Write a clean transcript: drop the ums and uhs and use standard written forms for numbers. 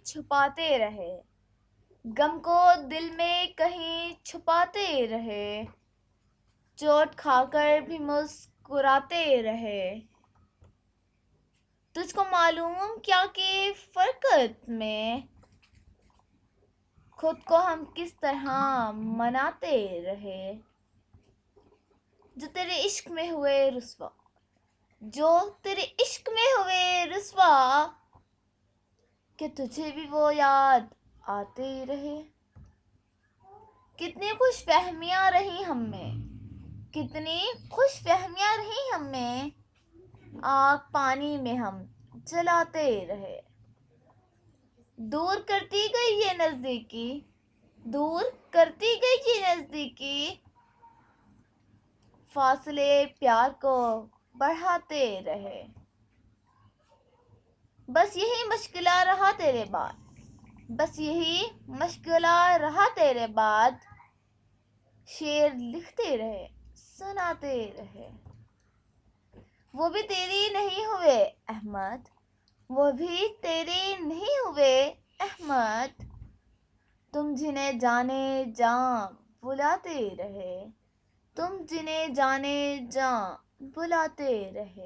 چھپاتے رہے، غم کو دل میں کہیں چھپاتے رہے، چوٹ کھا کر بھی مسکراتے رہے۔ تجھ کو معلوم کیا کہ فرقت میں خود کو ہم کس طرح مناتے رہے، جو تیرے عشق میں ہوئے رسوا، جو تیرے عشق میں ہوئے رسوا، کہ تجھے بھی وہ یاد آتے رہے۔ کتنی خوش فہمیاں رہی ہم میں، کتنی خوش فہمیاں رہی ہم میں، آگ پانی میں ہم جلاتے رہے۔ دور کرتی گئی یہ نزدیکی، دور کرتی گئی یہ نزدیکی، فاصلے پیار کو بڑھاتے رہے۔ بس یہی مشغلہ رہا تیرے بعد، بس یہی مشغلہ رہا تیرے بعد، شعر لکھتے رہے سناتے رہے۔ وہ بھی تیری نہیں ہوئے احمد، وہ بھی تیری نہیں ہوئے احمد، تم جنہیں جانے جاں بلاتے رہے، تم جنہیں جانے جاں بلاتے رہے۔